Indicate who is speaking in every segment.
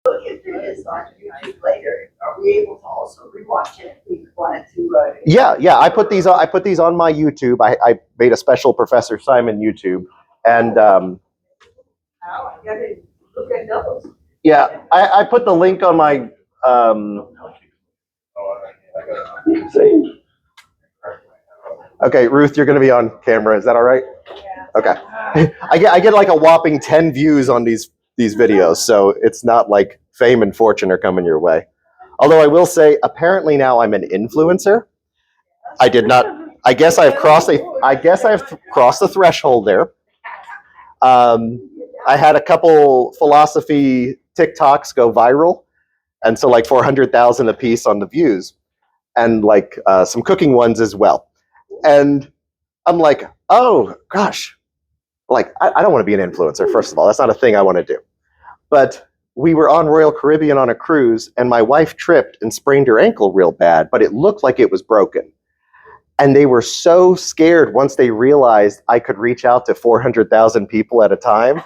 Speaker 1: If it is on YouTube later, are we able to also rewatch it if we wanted to?
Speaker 2: Yeah. I put these on my YouTube. I made a special Professor Simon YouTube, and
Speaker 1: I gotta look at those.
Speaker 2: yeah, I put the link on my. Okay, Ruth, you're going to be on camera. Is that all right?
Speaker 1: Yeah.
Speaker 2: Okay. I get like a whopping 10 views on these videos, so it's not like fame and fortune are coming your way. Although I will say, apparently now I'm an influencer. I did not. I guess I've crossed the threshold there. I had a couple philosophy TikToks go viral, and so like 400,000 a piece on the views, and like some cooking ones as well. And I'm like, oh gosh, like I don't want to be an influencer. First of all, that's not a thing I want to do. But we were on Royal Caribbean on a cruise, and my wife tripped and sprained her ankle real bad, but it looked like it was broken. And they were so scared once they realized I could reach out to 400,000 people at a time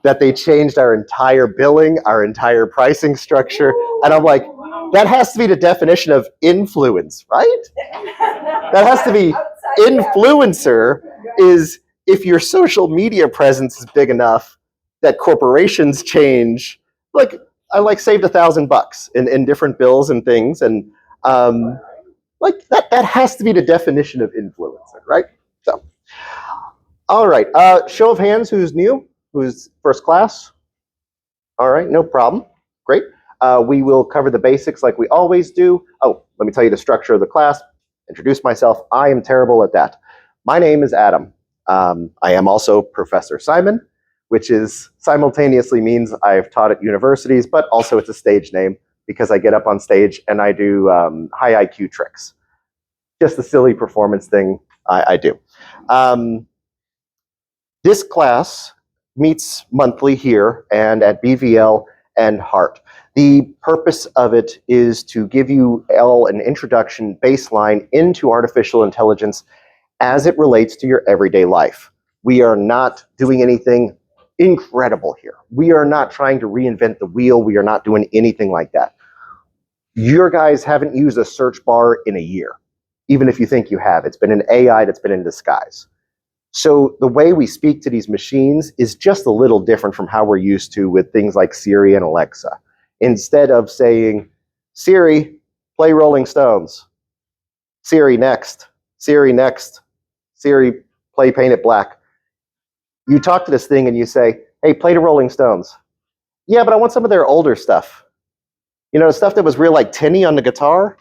Speaker 2: that they changed our entire billing, our entire pricing structure. And I'm like, that has to be the definition of influence, right? That has to be influencer is if your social media presence is big enough that corporations change. Like I saved $1,000 in different bills and things, and like that has to be the definition of influencer, right? So, all right. Show of hands, who's new? Who's first class? All right, no problem. Great. We will cover the basics like we always do. Oh, let me tell you the structure of the class. Introduce myself. I am terrible at that. My name is Adam. I am also Professor Simon, which is simultaneously means I've taught at universities, but also it's a stage name because I get up on stage and I do high IQ tricks. Just a silly performance thing I do. This class meets monthly here and at BVL and HART. The purpose of it is to give you all an introduction baseline into artificial intelligence as it relates to your everyday life. We are not doing anything incredible here. We are not trying to reinvent the wheel. We are not doing anything like that. Your guys haven't used a search bar in a year, even if you think you have. It's been an AI that's been in disguise. So the way we speak to these machines is just a little different from how we're used to with things like Siri and Alexa. Instead of saying, Siri, play Rolling Stones. Siri, next. Siri, next. Siri, play Paint It Black. You talk to this thing and you say, hey, play the Rolling Stones. Yeah, but I want some of their older stuff. You know, the stuff that was real like tinny on the guitar,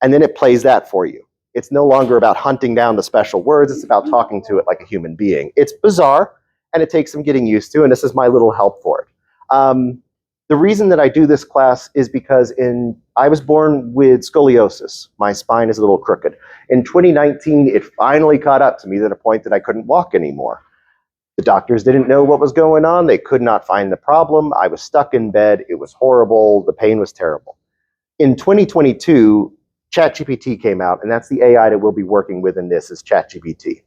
Speaker 2: and then it plays that for you. It's no longer about hunting down the special words. It's about talking to it like a human being. It's bizarre, and it takes some getting used to, and this is my little help for it. The reason that I do this class is because I was born with scoliosis. My spine is a little crooked. In 2019, it finally caught up to me to the point that I couldn't walk anymore. The doctors didn't know what was going on. They could not find the problem. I was stuck in bed. It was horrible. The pain was terrible. In 2022, ChatGPT came out, and that's the AI that we'll be working with in this is ChatGPT.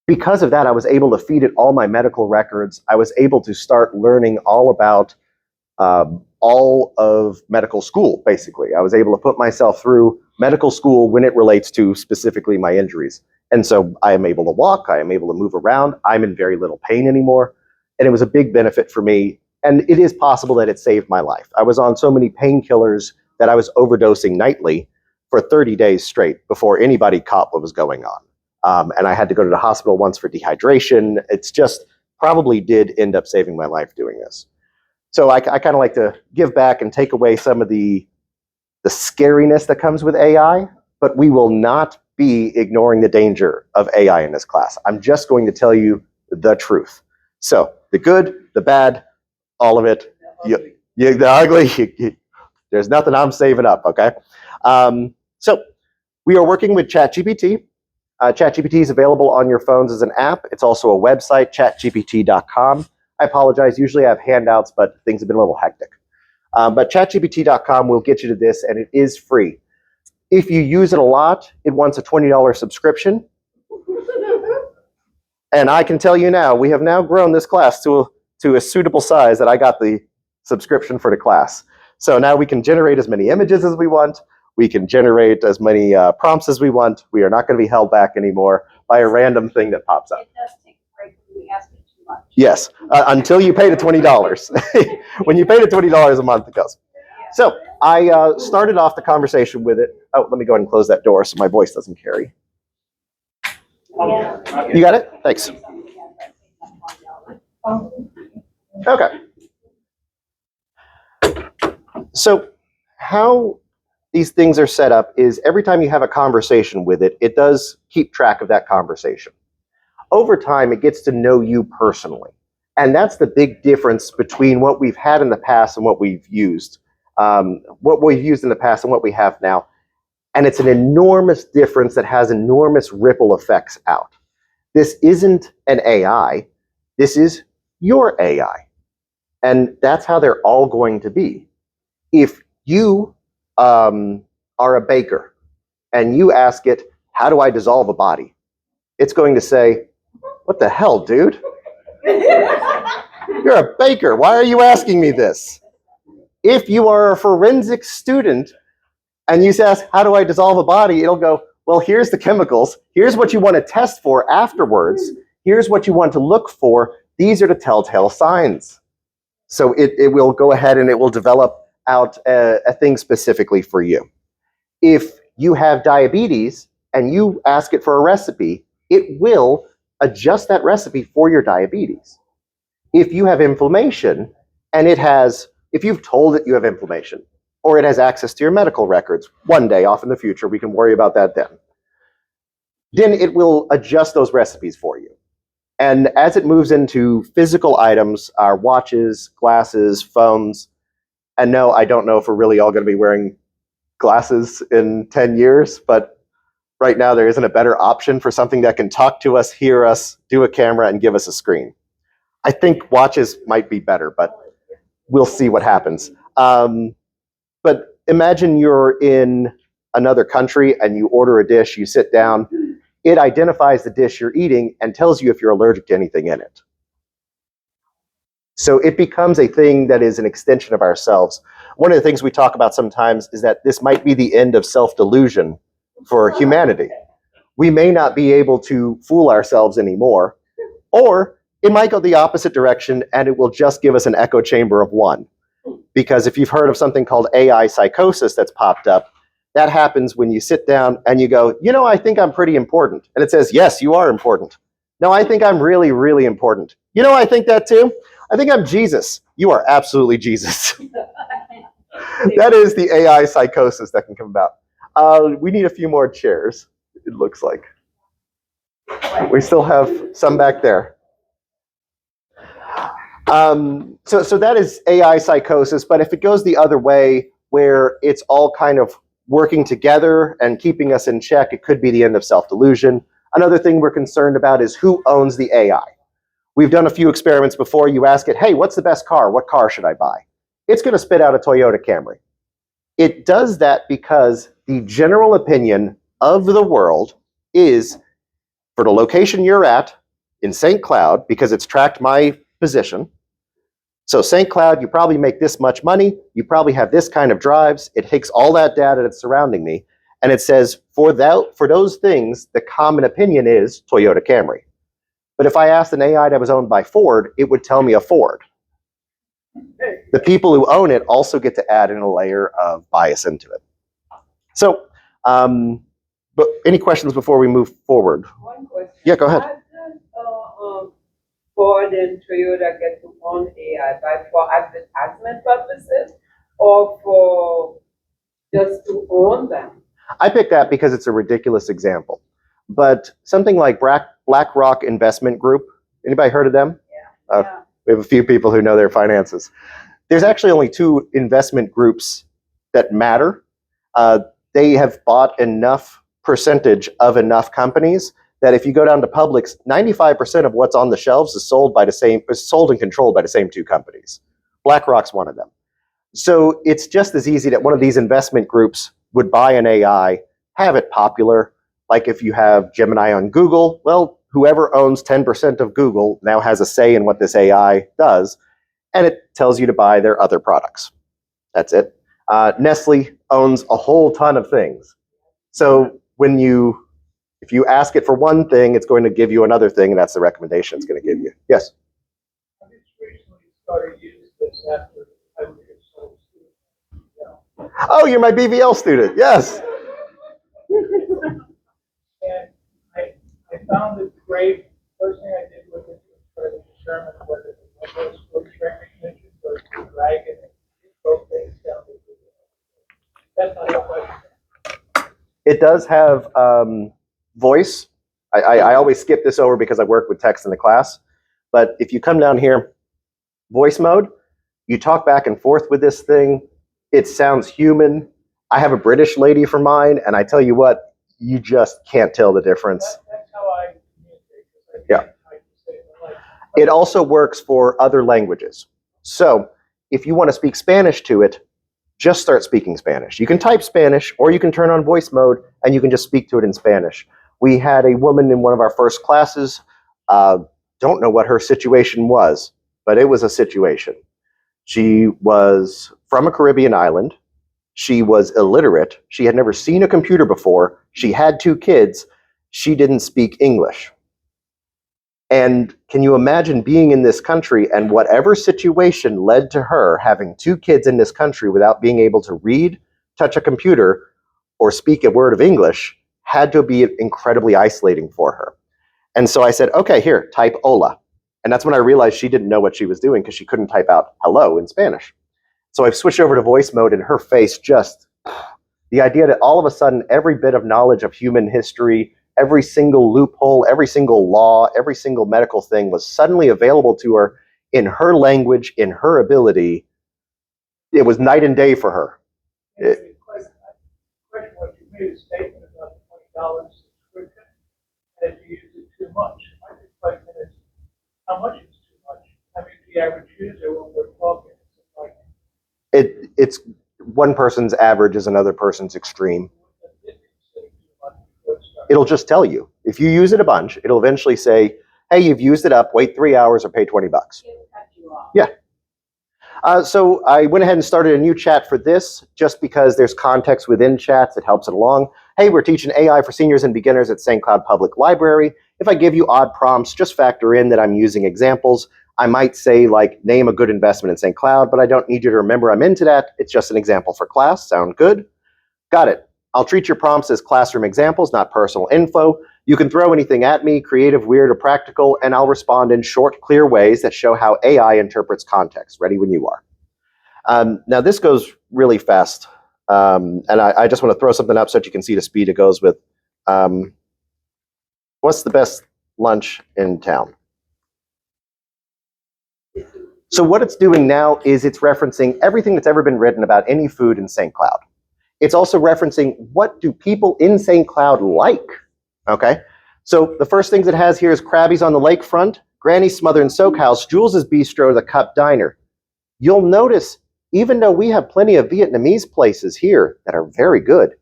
Speaker 2: Because of that, I was able to feed it all my medical records. I was able to start learning all about all of medical school, basically. I was able to put myself through medical school when it relates to specifically my injuries. And so I am able to walk, I am able to move around, I'm in very little pain anymore. And it was a big benefit for me. And it is possible that it saved my life. I was on so many painkillers that I was overdosing nightly for 30 days straight before anybody caught what was going on. And I had to go to the hospital once for dehydration. It's just probably did end up saving my life doing this. So I kind of like to give back and take away some of the scariness that comes with AI, but we will not be ignoring the danger of AI in this class. I'm just going to tell you the truth. So the good, the bad, all of it, the ugly, there's nothing I'm saving up, okay? So we are working with ChatGPT. ChatGPT is available on your phones as an app. It's also a website, chatgpt.com. I apologize. Usually I have handouts, but things have been a little hectic. But chatgpt.com will get you to this, and it is free. If you use it a lot, it wants a $20 subscription. And I can tell you now, we have now grown this class to to a suitable size that I got the subscription for the class. So now we can generate as many images as we want. We can generate as many prompts as we want. We are not going to be held back anymore by a random thing that pops up.
Speaker 1: It does take a break when we ask it too much.
Speaker 2: Yes, until you pay the $20. When you pay the $20 a month, it goes. So I started off the conversation with it. Oh, let me go ahead and close that door so my voice doesn't carry. You got it? Thanks. Okay. So how these things are set up is every time you have a conversation with it, it does keep track of that conversation. Over time, it gets to know you personally. And that's the big difference between what we've had in the past and what we've used. What we've used in the past and what we have now. And it's an enormous difference that has enormous ripple effects out. This isn't an AI. This is your AI. And that's how they're all going to be. If you are a baker and you ask it, how do I dissolve a body? It's going to say, what the hell, dude? You're a baker. Why are you asking me this? If you are a forensic student and you ask, how do I dissolve a body? It'll go, well, here's the chemicals. Here's what you want to test for afterwards. Here's what you want to look for. These are the telltale signs. So it will go ahead and it will develop out a thing specifically for you. If you have diabetes and you ask it for a recipe, it will adjust that recipe for your diabetes. If you have inflammation and if you've told it you have inflammation, or it has access to your medical records, one day off in the future, we can worry about that then it will adjust those recipes for you. And as it moves into physical items, our watches, glasses, phones, and no, I don't know if we're really all going to be wearing glasses in 10 years, but right now there isn't a better option for something that can talk to us, hear us, do a camera, and give us a screen. I think watches might be better, but we'll see what happens. But imagine you're in another country and you order a dish, you sit down, it identifies the dish you're eating and tells you if you're allergic to anything in it. So it becomes a thing that is an extension of ourselves. One of the things we talk about sometimes is that this might be the end of self-delusion for humanity. We may not be able to fool ourselves anymore, or it might go the opposite direction and it will just give us an echo chamber of one. Because if you've heard of something called AI psychosis that's popped up, that happens when you sit down and you go, you know, I think I'm pretty important. And it says, yes, you are important. No, I think I'm really, really important. You know, I think that too. I think I'm Jesus. You are absolutely Jesus. That is the AI psychosis that can come about. We need a few more chairs, it looks like. We still have some back there. So that is AI psychosis, but if it goes the other way, where it's all kind of working together and keeping us in check, it could be the end of self-delusion. Another thing we're concerned about is who owns the AI. We've done a few experiments before. You ask it, hey, what's the best car? What car should I buy? It's going to spit out a Toyota Camry. It does that because the general opinion of the world is, for the location you're at in St. Cloud, because it's tracked my position. So St. Cloud, you probably make this much money. You probably have this kind of drives. It takes all that data that's surrounding me. And it says, for those things, the common opinion is Toyota Camry. But if I asked an AI that was owned by Ford, it would tell me a Ford. The people who own it also get to add in a layer of bias into it. So, but any questions before we move forward?
Speaker 3: One question.
Speaker 2: Yeah, go ahead.
Speaker 3: Ford and Toyota get to own AI for advertisement purposes or for just to own them?
Speaker 2: I picked that because it's a ridiculous example. But something like BlackRock Investment Group, anybody heard of them?
Speaker 3: Yeah.
Speaker 2: We have a few people who know their finances. There's actually only two investment groups that matter. They have bought enough percentage of enough companies that if you go down to Publix, 95% of what's on the shelves is sold and controlled by the same two companies. BlackRock's one of them. So it's just as easy that one of these investment groups would buy an AI, have it popular. Like if you have Gemini on Google, well, whoever owns 10% of Google now has a say in what this AI does, and it tells you to buy their other products. That's it. Nestle owns a whole ton of things. So if you ask it for one thing, it's going to give you another thing, and that's the recommendation it's going to give you. Yes?
Speaker 4: I just recently started using this after I was a sole student.
Speaker 2: Oh, you're my BVL student. Yes.
Speaker 4: And I found it great. First thing I did with it was try to determine whether the windows were recognition or dragon and both things down the That's not a question.
Speaker 2: It does have voice. I always skip this over because I work with text in the class. But if you come down here, voice mode, you talk back and forth with this thing. It sounds human. I have a British lady for mine, and I tell you what, you just can't tell the difference.
Speaker 4: That's how I communicate.
Speaker 2: Yeah. It also works for other languages. So if you want to speak Spanish to it, just start speaking Spanish. You can type Spanish, or you can turn on voice mode, and you can just speak to it in Spanish. We had a woman in one of our first classes, don't know what her situation was, but it was a situation. She was from a Caribbean island. She was illiterate. She had never seen a computer before. She had 2 kids. She didn't speak English. And can you imagine being in this country and whatever situation led to her having 2 kids in this country without being able to read, touch a computer, or speak a word of English had to be incredibly isolating for her. And so I said, okay, here, type hola. And that's when I realized she didn't know what she was doing because she couldn't type out hello in Spanish. So I've switched over to voice mode, and her face just, the idea that all of a sudden every bit of knowledge of human history, every single loophole, every single law, every single medical thing was suddenly available to her in her language, in her ability. It was night and day for her.
Speaker 4: The question was, you made a statement about the $20 subscription, and if you use it too much. My question is, how much is too much? I mean, the average user, when we're talking, it's like,
Speaker 2: It's one person's average is another person's extreme. It'll just tell you. If you use it a bunch, it'll eventually say, hey, you've used it up, wait 3 hours or pay $20. Yeah. So I went ahead and started a new chat for this just because there's context within chats. It helps it along. Hey, we're teaching AI for seniors and beginners at St. Cloud Public Library. If I give you odd prompts, just factor in that I'm using examples. I might say, like, name a good investment in St. Cloud, but I don't need you to remember I'm into that. It's just an example for class. Sound good? Got it. I'll treat your prompts as classroom examples, not personal info. You can throw anything at me, creative, weird, or practical, and I'll respond in short, clear ways that show how AI interprets context. Ready when you are. Now, this goes really fast, and I just want to throw something up so that you can see the speed it goes with. What's the best lunch in town? So what it's doing now is it's referencing everything that's ever been written about any food in St. Cloud. It's also referencing what do people in St. Cloud like, okay? So the first things it has here is Krabby's on the lakefront, Granny's Smother and Soakhouse, Jules's Bistro, the Cup Diner. You'll notice, even though we have plenty of Vietnamese places here that are very good,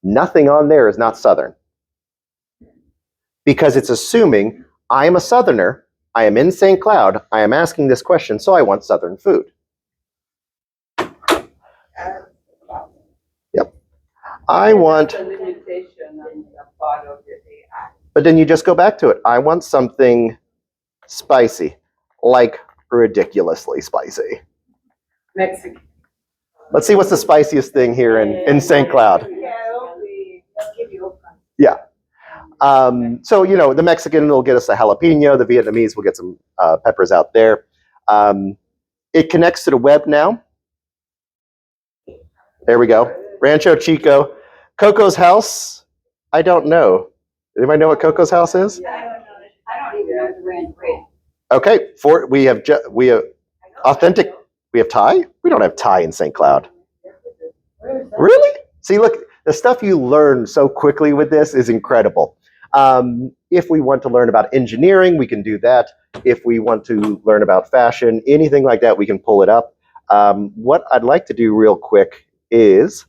Speaker 2: nothing on there is not Southern. Because it's assuming I am a Southerner, I am in St. Cloud, I am asking this question, so I want Southern food. Yep. I want...
Speaker 3: That's a limitation on the part of the AI.
Speaker 2: But then you just go back to it. I want something spicy, like ridiculously spicy.
Speaker 3: Mexican.
Speaker 2: Let's see what's the spiciest thing here in St. Cloud. Yeah. So, you know, the Mexican will get us a jalapeno. The Vietnamese will get some peppers out there. It connects to the web now. There we go. Rancho Chico. Coco's House. I don't know. Anybody know what Coco's House is?
Speaker 1: I don't even know the brand brand.
Speaker 2: Okay. We have authentic. We have Thai. We don't have Thai in St. Cloud. Really? See, look, the stuff you learn so quickly with this is incredible. If we want to learn about engineering, we can do that. If we want to learn about fashion, anything like that, we can pull it up. What I'd like to do real quick is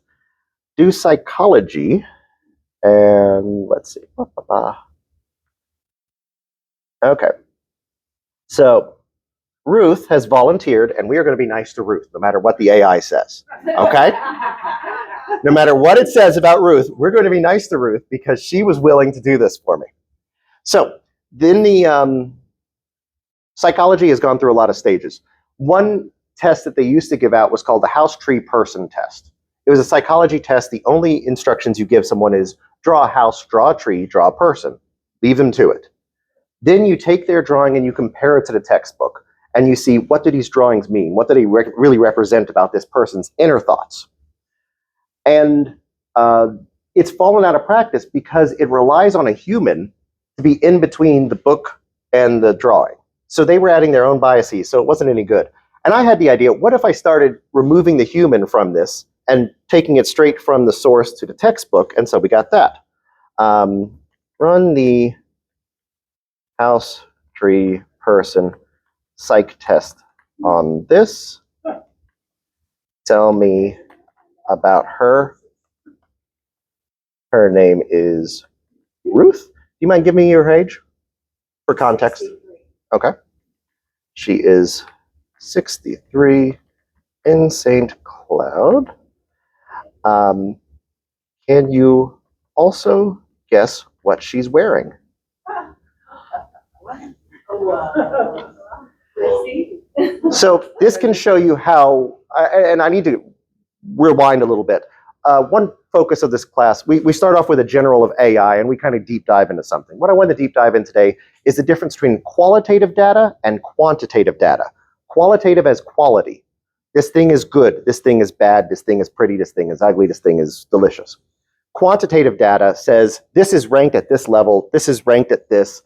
Speaker 2: do psychology. And let's see. Okay. So Ruth has volunteered, and we are going to be nice to Ruth, no matter what the AI says. Okay? No matter what it says about Ruth, we're going to be nice to Ruth because she was willing to do this for me. So then the psychology has gone through a lot of stages. One test that they used to give out was called the house tree person test. It was a psychology test. The only instructions you give someone is draw a house, draw a tree, draw a person. Leave them to it. Then you take their drawing and you compare it to the textbook, and you see, what do these drawings mean? What do they really represent about this person's inner thoughts? And it's fallen out of practice because it relies on a human to be in between the book and the drawing. So they were adding their own biases, so it wasn't any good. And I had the idea, what if I started removing the human from this and taking it straight from the source to the textbook? And so we got that. Run the house tree person psych test on this. Tell me about her. Her name is Ruth. Do you mind giving me your age for context?
Speaker 1: 63.
Speaker 2: Okay. She is 63 in St. Cloud. Can you also guess what she's wearing? So this can show you how, and I need to rewind a little bit. One focus of this class, we start off with a general of AI and we kind of deep dive into something. What I want to deep dive in today is the difference between qualitative data and quantitative data. Qualitative as quality. This thing is good, this thing is bad, this thing is pretty, this thing is ugly, this thing is delicious. Quantitative data says this is ranked at this level, this is ranked at this.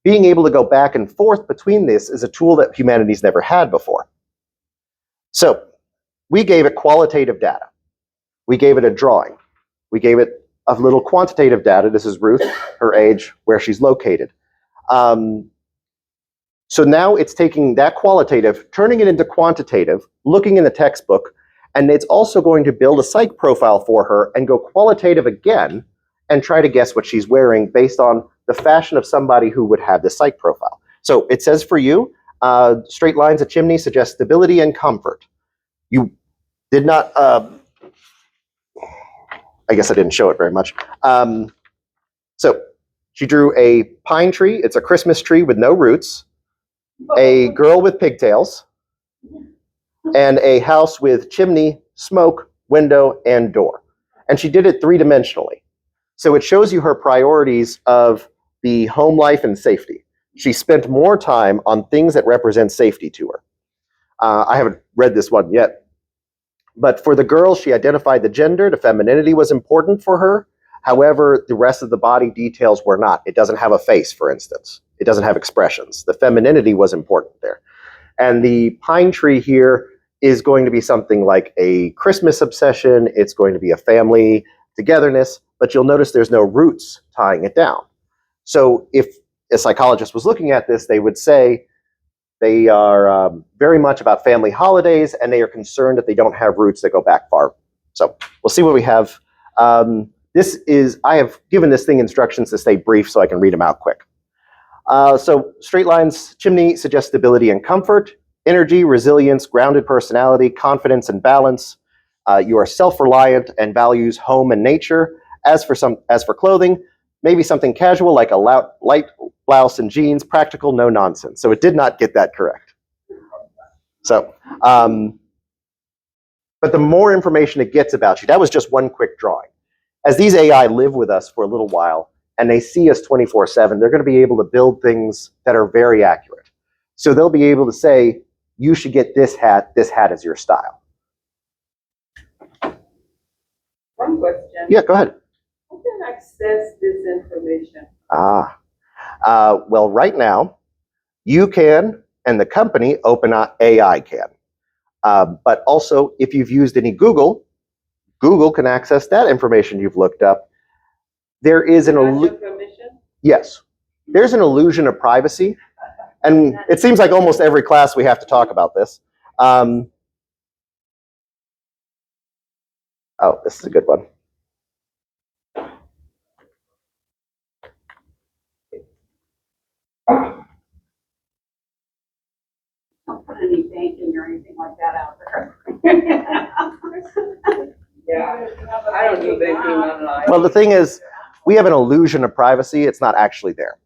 Speaker 2: Being able to go back and forth between this is a tool that humanity's never had before. So we gave it qualitative data. We gave it a drawing. We gave it a little quantitative data. This is Ruth, her age, where she's located. So now it's taking that qualitative, turning it into quantitative, looking in the textbook, and it's also going to build a psych profile for her and go qualitative again and try to guess what she's wearing based on the fashion of somebody who would have the psych profile. So it says for you, straight lines, a chimney suggest stability and comfort. You did not, I guess I didn't show it very much. So she drew a pine tree. It's a Christmas tree with no roots, a girl with pigtails, and a house with chimney, smoke, window, and door. And she did it three-dimensionally. So it shows you her priorities of the home life and safety. She spent more time on things that represent safety to her. I haven't read this one yet. But for the girl, she identified the gender. The femininity was important for her. However, the rest of the body details were not. It doesn't have a face, for instance. It doesn't have expressions. The femininity was important there. And the pine tree here is going to be something like a Christmas obsession. It's going to be a family togetherness, but you'll notice there's no roots tying it down. So if a psychologist was looking at this, they would say they are very much about family holidays, and they are concerned that they don't have roots that go back far. So we'll see what we have. I have given this thing instructions to stay brief so I can read them out quick. So straight lines, chimney suggests stability and comfort, energy, resilience, grounded personality, confidence and balance. You are self-reliant and values home and nature. As for clothing, maybe something casual like a light blouse and jeans, practical, no nonsense. So it did not get that correct. So, but the more information it gets about you, that was just one quick drawing. As these AI live with us for a little while, and they see us 24/7, they're going to be able to build things that are very accurate. So they'll be able to say, you should get this hat is your style.
Speaker 3: One question.
Speaker 2: Yeah, go ahead.
Speaker 3: Who can access this information?
Speaker 2: Well, right now, you can, and the company, OpenAI can. But also, if you've used any Google can access that information you've looked up. There is an
Speaker 3: permission?
Speaker 2: Yes, there's an illusion of privacy, and it seems like almost every class we have to talk about this. Oh, this is a good one.
Speaker 1: anything like that out there.
Speaker 3: Yeah, I don't do banking online.
Speaker 2: Well, the thing is, we have an illusion of privacy. It's not actually there.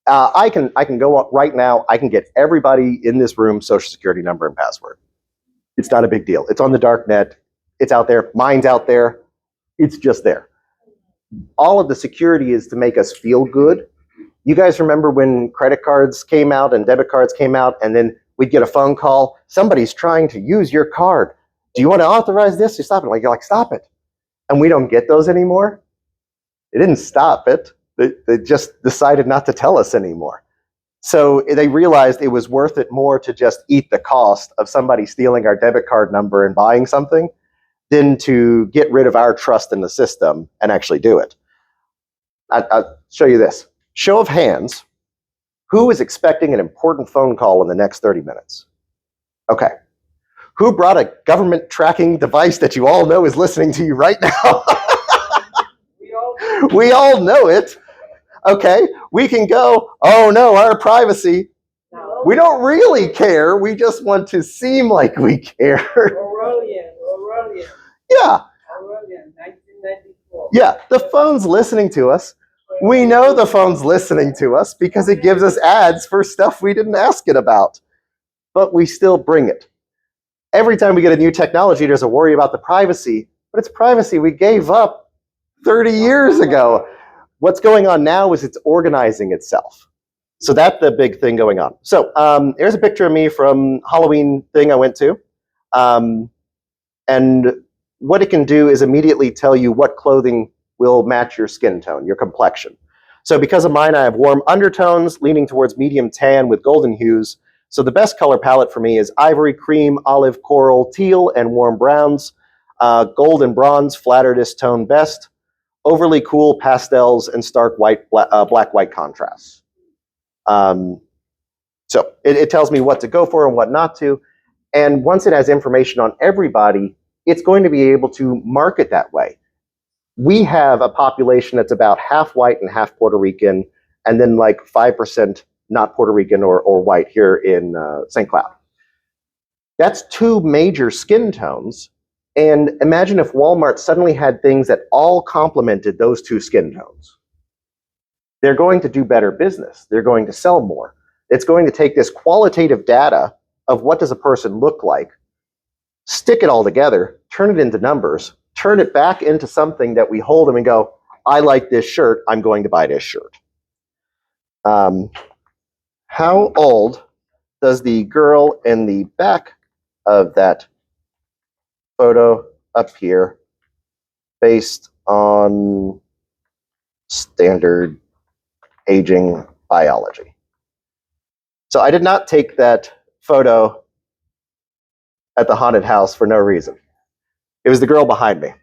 Speaker 2: I can go up right now. I can get everybody in this room social security number and password. It's not a big deal. It's on the dark net. It's out there. Mine's out there. It's just there. All of the security is to make us feel good. You guys remember when credit cards came out and debit cards came out, and then we'd get a phone call. Somebody's trying to use your card. Do you want to authorize this? You stop it. You're like, stop it. And we don't get those anymore. They didn't stop it. They just decided not to tell us anymore. So they realized it was worth it more to just eat the cost of somebody stealing our debit card number and buying something than to get rid of our trust in the system and actually do it. I'll show you this. Show of hands. Who is expecting an important phone call in the next 30 minutes? Okay. Who brought a government tracking device that you all know is listening to you right now? We all know it. Okay, we can go, oh no, our privacy.
Speaker 3: No.
Speaker 2: We don't really care. We just want to seem like we care.
Speaker 3: Aurelian,
Speaker 2: Yeah,
Speaker 3: 1994.
Speaker 2: yeah, the phone's listening to us. We know the phone's listening to us because it gives us ads for stuff we didn't ask it about. But we still bring it. Every time we get a new technology, there's a worry about the privacy, but it's privacy we gave up 30 years ago. What's going on now is it's organizing itself. So that's the big thing going on. So here's a picture of me from Halloween thing I went to. And what it can do is immediately tell you what clothing will match your skin tone, your complexion. So because of mine, I have warm undertones leaning towards medium tan with golden hues. So the best color palette for me is ivory, cream, olive, coral, teal, and warm browns. Gold and bronze flatter this tone best. Overly cool pastels and stark white, black-white contrasts. So it tells me what to go for and what not to. And once it has information on everybody, it's going to be able to market that way. We have a population that's about half white and half Puerto Rican, and then like 5% not Puerto Rican or white here in St. Cloud. That's two major skin tones. And imagine if Walmart suddenly had things that all complemented those two skin tones. They're going to do better business. They're going to sell more. It's going to take this qualitative data of what does a person look like, stick it all together, turn it into numbers, turn it back into something that we hold and we go, I like this shirt, I'm going to buy this shirt. How old does the girl in the back of that photo up here, based on standard aging biology? So I did not take that photo at the haunted house for no reason. It was the girl behind me.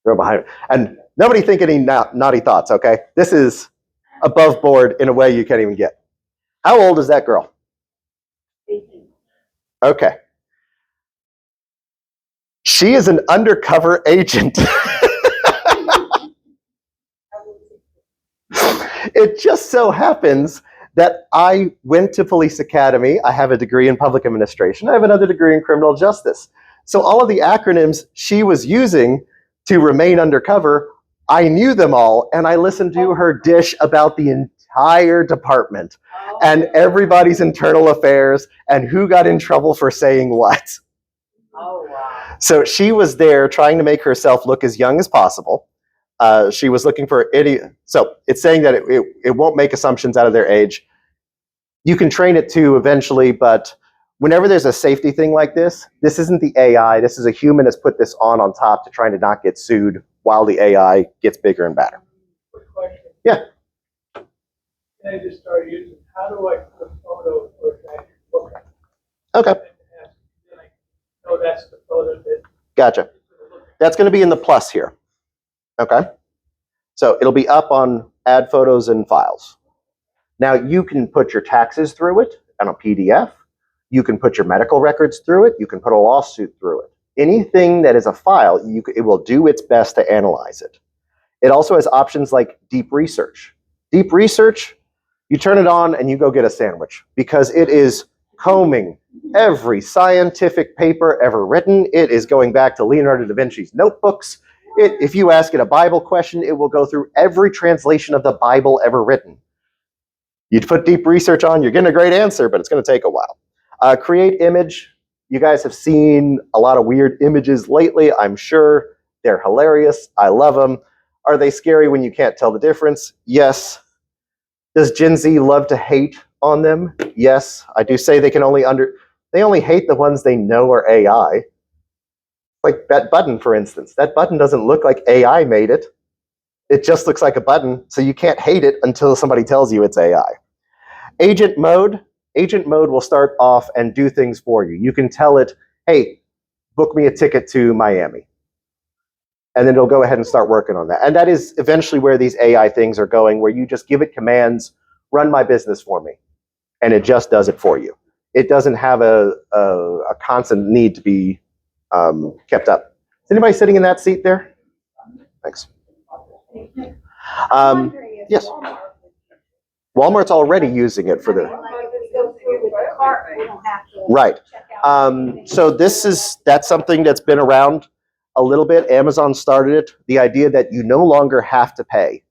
Speaker 2: Girl behind me. And nobody think any naughty thoughts, okay? This is above board in a way you can't even get. How old is that girl?
Speaker 1: 18.
Speaker 2: Okay. She is an undercover agent. It just so happens that I went to police academy. I have a degree in public administration. I have another degree in criminal justice. So all of the acronyms she was using to remain undercover, I knew them all, and I listened to her dish about the entire department and everybody's internal affairs and who got in trouble for saying what.
Speaker 3: Oh, wow.
Speaker 2: So she was there trying to make herself look as young as possible. She was looking for so it's saying that it won't make assumptions out of their age. You can train it to eventually, but whenever there's a safety thing like this isn't the AI. This is a human that's put this on top to try to not get sued while the AI gets bigger and better.
Speaker 4: Quick question.
Speaker 2: Yeah.
Speaker 4: Can I just start using, how do I put a photo for that look at?
Speaker 2: Okay,
Speaker 4: Then I know that's the photo that.
Speaker 2: gotcha. That's going to be in the plus here. Okay, so it'll be up on add photos and files. Now you can put your taxes through it on a PDF. You can put your medical records through it. You can put a lawsuit through it. Anything that is a file, it will do its best to analyze it. It also has options like deep research. Deep research, you turn it on and you go get a sandwich because it is combing, Every scientific paper ever written, it is going back to Leonardo da Vinci's notebooks. If you ask it a Bible question, it will go through every translation of the Bible ever written. You put deep research on, you're getting a great answer, but it's going to take a while. Create image. You guys have seen a lot of weird images lately, I'm sure. They're hilarious. I love them. Are they scary when you can't tell the difference? Yes. Does Gen Z love to hate on them? Yes. I do say they only hate the ones they know are AI. Like that button, for instance. That button doesn't look like AI made it. It just looks like a button, so you can't hate it until somebody tells you it's AI. Agent mode. Agent mode will start off and do things for you. You can tell it, hey, book me a ticket to Miami. And then it'll go ahead and start working on that. And that is eventually where these AI things are going, where you just give it commands, run my business for me. And it just does it for you. It doesn't have a constant need to be kept up. Is anybody sitting in that seat there? Thanks. Yes. Walmart's already using it for the... Right. So that's something that's been around a little bit. Amazon started it. The idea that you no longer have to pay.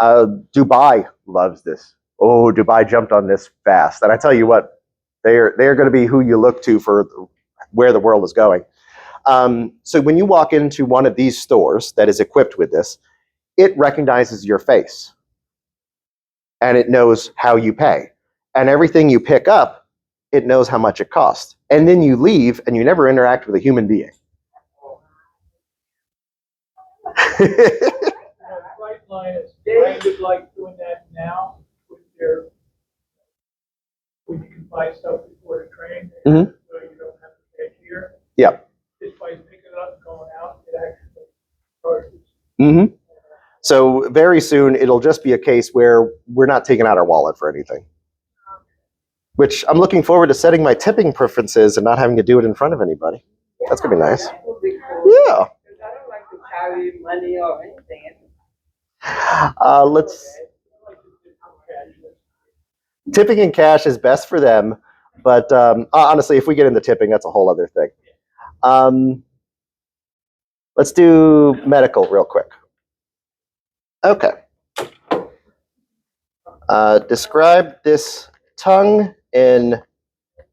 Speaker 2: Dubai loves this. Oh, Dubai jumped on this fast. And I tell you what, they're going to be who you look to for where the world is going. So when you walk into one of these stores that is equipped with this, it recognizes your face. And it knows how you pay. And everything you pick up, it knows how much it costs. And then you leave and you never interact with a human being.
Speaker 4: Brightline is kind of like doing that now with their, when you can buy stuff before the train, so you don't have to pay here.
Speaker 2: Yeah.
Speaker 4: Just by picking it up and going out, it actually charges.
Speaker 2: Mm-hmm. So very soon, it'll just be a case where we're not taking out our wallet for anything. Which I'm looking forward to setting my tipping preferences and not having to do it in front of anybody. That's going to be nice.
Speaker 3: That would be cool.
Speaker 2: Yeah.
Speaker 3: Because I don't like to carry money or anything.
Speaker 2: Let's... Tipping in cash is best for them, but honestly, if we get into tipping, that's a whole other thing. Let's do medical real quick. Okay. Describe this tongue in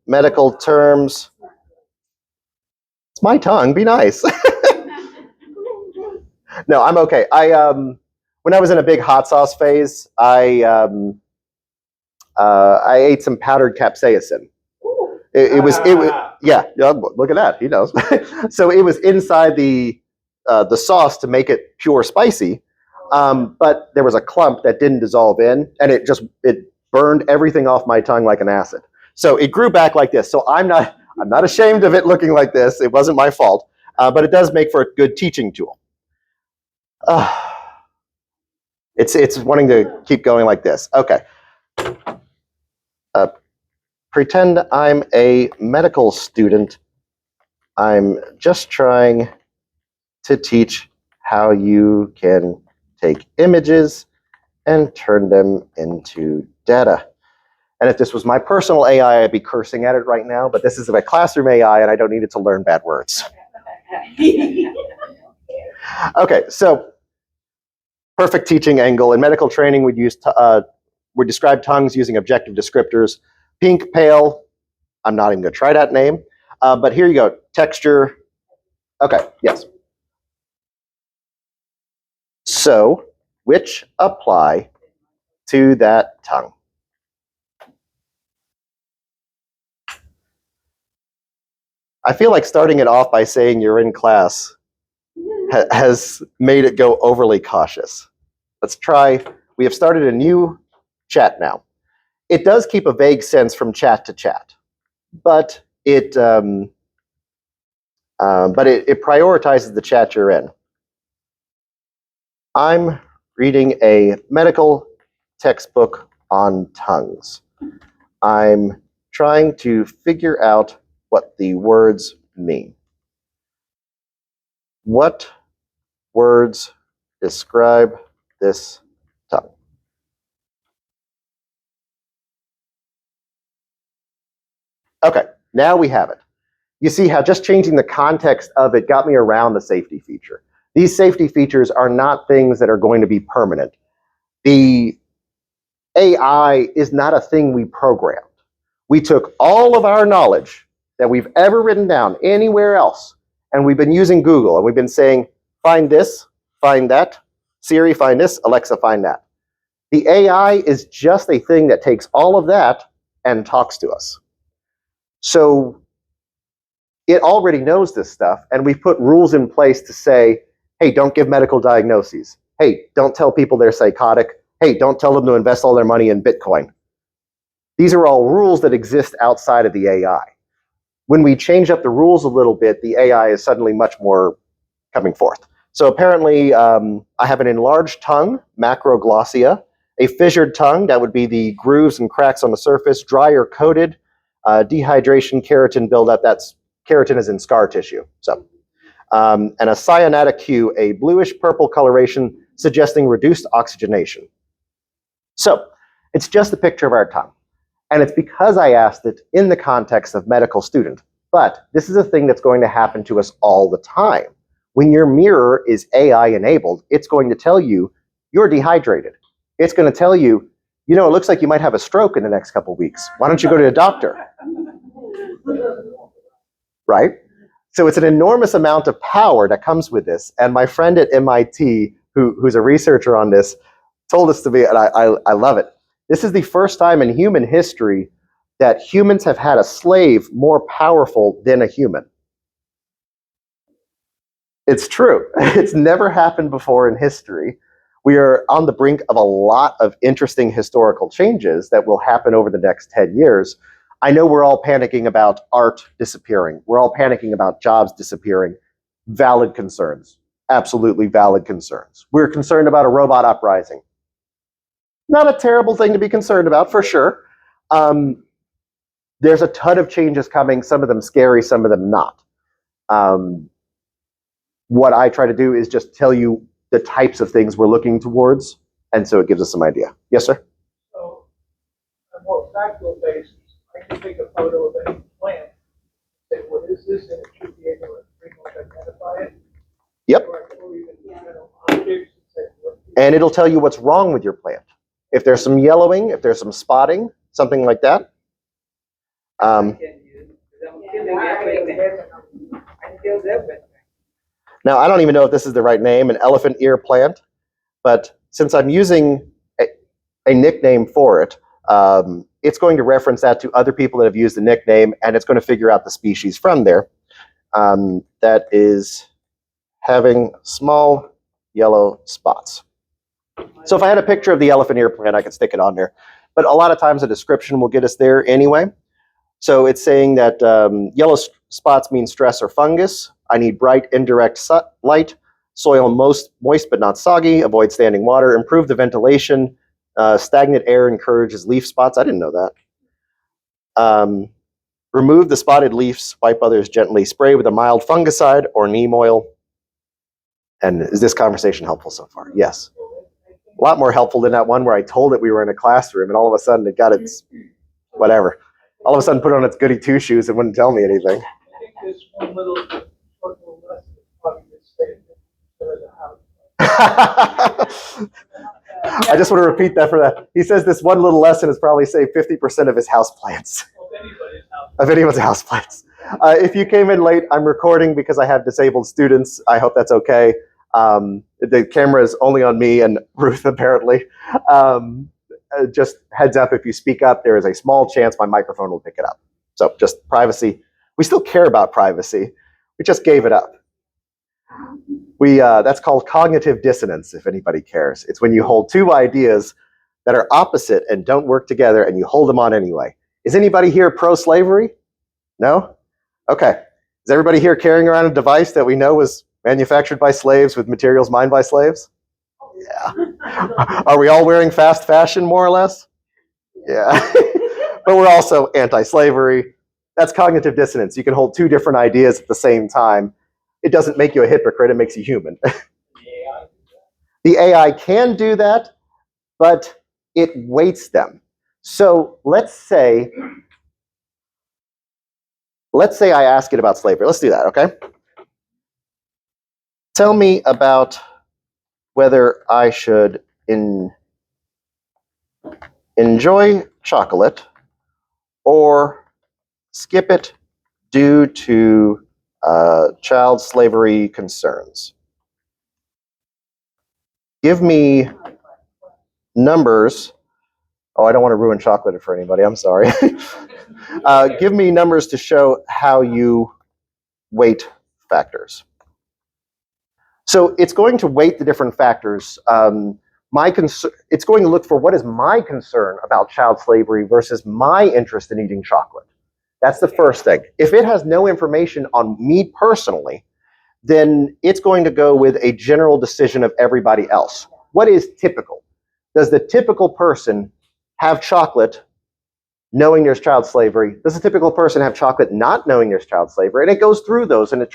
Speaker 2: medical terms. It's my tongue. Be nice. No, I'm okay. When I was in a big hot sauce phase, I ate some powdered capsaicin. It was yeah. Look at that. He knows. So it was inside the sauce to make it pure spicy. But there was a clump that didn't dissolve in, and it burned everything off my tongue like an acid. So it grew back like this. So I'm not ashamed of it looking like this. It wasn't my fault, but it does make for a good teaching tool. It's wanting to keep going like this. Okay. Pretend I'm a medical student. I'm just trying to teach how you can take images and turn them into data. And if this was my personal AI, I'd be cursing at it right now, but this is my classroom AI and I don't need it to learn bad words. Okay, so perfect teaching angle. In medical training, we describe tongues using objective descriptors. Pink, pale, I'm not even gonna try that name, but here you go, texture. Okay, yes. So, which apply to that tongue? I feel like starting it off by saying you're in class has made it go overly cautious. Let's try, we have started a new chat now. It does keep a vague sense from chat to chat, but it prioritizes the chat you're in. I'm reading a medical textbook on tongues. I'm trying to figure out what the words mean. What words describe this tongue? Okay, Now we have it. You see how just changing the context of it got me around the safety feature. These safety features are not things that are going to be permanent. The AI is not a thing we programmed. We took all of our knowledge that we've ever written down anywhere else, and we've been using Google, and we've been saying, find this, find that, Siri, find this, Alexa, find that. The AI is just a thing that takes all of that and talks to us. So it already knows this stuff, and we've put rules in place to say, hey, don't give medical diagnoses. Hey, don't tell people they're psychotic. Hey, don't tell them to invest all their money in Bitcoin. These are all rules that exist outside of the AI. When we change up the rules a little bit, the AI is suddenly much more coming forth. So apparently, I have an enlarged tongue, macroglossia, a fissured tongue, that would be the grooves and cracks on the surface, dry or coated, dehydration, keratin buildup, that's keratin is in scar tissue. So, and a cyanotic hue, a bluish purple coloration suggesting reduced oxygenation. So, it's just a picture of our tongue. And it's because I asked it in the context of medical student. But this is a thing that's going to happen to us all the time. When your mirror is AI enabled, it's going to tell you you're dehydrated. It's going to tell you, you know, it looks like you might have a stroke in the next couple of weeks. Why don't you go to a doctor? Right? So it's an enormous amount of power that comes with this. And my friend at MIT, who's a researcher on this, told us to be, and I love it. This is the first time in human history that humans have had a slave more powerful than a human. It's true. It's never happened before in history. We are on the brink of a lot of interesting historical changes that will happen over the next 10 years. I know we're all panicking about art disappearing. We're all panicking about jobs disappearing. Valid concerns. Absolutely valid concerns. We're concerned about a robot uprising. Not a terrible thing to be concerned about, for sure. There's a ton of changes coming, some of them scary, some of them not. What I try to do is just tell you the types of things we're looking towards, and so it gives us some idea. Yes, sir?
Speaker 4: So, on a more practical basis, I can take a photo of any plant, say, what is this, and it should be able to pretty much identify it.
Speaker 2: Yep.
Speaker 4: Or even, objects, and say, what
Speaker 2: And it'll tell you what's wrong with your plant. If there's some yellowing, if there's some spotting, something like that.
Speaker 3: I feel everything.
Speaker 2: Now, I don't even know if this is the right name, an elephant ear plant, but since I'm using a nickname for it, it's going to reference that to other people that have used the nickname, and it's going to figure out the species from there. That is having small yellow spots. So if I had a picture of the elephant ear plant, I could stick it on there. But a lot of times a description will get us there anyway. So it's saying that yellow spots mean stress or fungus. I need bright, indirect light. Soil moist but not soggy. Avoid standing water. Improve the ventilation. Stagnant air encourages leaf spots. I didn't know that. Remove the spotted leaves. Wipe others gently. Spray with a mild fungicide or neem oil. And is this conversation helpful so far? Yes. A lot more helpful than that one where I told it we were in a classroom and all of a sudden it got its whatever. All of a sudden put on its goody two-shoes and wouldn't tell me anything.
Speaker 4: I think this one little short little lesson is probably just saying that
Speaker 2: I just want to repeat that for that. He says this one little lesson has probably saved 50% of his houseplants. Of anyone's houseplants. If you came in late, I'm recording because I have disabled students. I hope that's okay. The camera is only on me and Ruth, apparently. Just heads up, if you speak up, there is a small chance my microphone will pick it up. So just privacy. We still care about privacy. We just gave it up. That's called cognitive dissonance, if anybody cares. It's when you hold two ideas that are opposite and don't work together and you hold them on anyway. Is anybody here pro-slavery? No? Okay. Is everybody here carrying around a device that we know was manufactured by slaves with materials mined by slaves? Yeah. Are we all wearing fast fashion, more or less? Yeah. But we're also anti-slavery. That's cognitive dissonance. You can hold two different ideas at the same time. It doesn't make you a hypocrite, it makes you human. The AI can do that, but it weights them. So let's say Let's say I ask it about slavery. Let's do that, okay? Tell me about whether I should enjoy chocolate or skip it due to child slavery concerns. Give me numbers. Oh, I don't want to ruin chocolate for anybody. I'm sorry. Give me numbers to show how you weight factors. So it's going to weight the different factors. It's going to look for what is my concern about child slavery versus my interest in eating chocolate. That's the first thing. If it has no information on me personally, then it's going to go with a general decision of everybody else. What is typical? Does the typical person have chocolate knowing there's child slavery? Does the typical person have chocolate not knowing there's child slavery? And it goes through those and it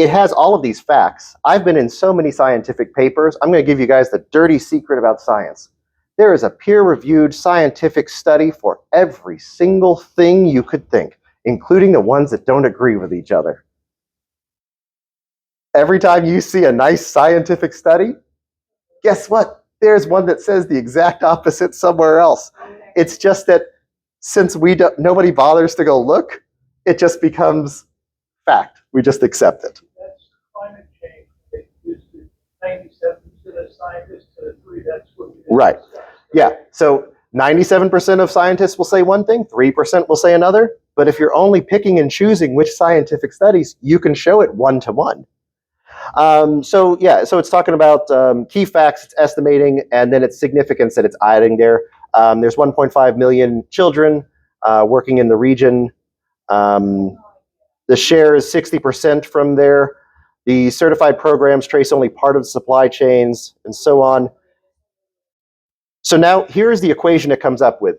Speaker 2: has all of these facts. I've been in so many scientific papers. I'm going to give you guys the dirty secret about science. There is a peer-reviewed scientific study for every single thing you could think, including the ones that don't agree with each other. Every time you see a nice scientific study, guess what? There's one that says the exact opposite somewhere else. It's just that since nobody bothers to go look, it just becomes fact. We just accept it.
Speaker 4: That's climate change. They used to 97% of scientists to agree that's what it is.
Speaker 2: Right. Yeah. So 97% of scientists will say one thing, 3% will say another. But if you're only picking and choosing which scientific studies, you can show it one-to-one. So it's talking about key facts, it's estimating, and then its significance that it's adding there. There's 1.5 million children working in the region. The share is 60% from there. The certified programs trace only part of the supply chains and so on. So now here's the equation it comes up with.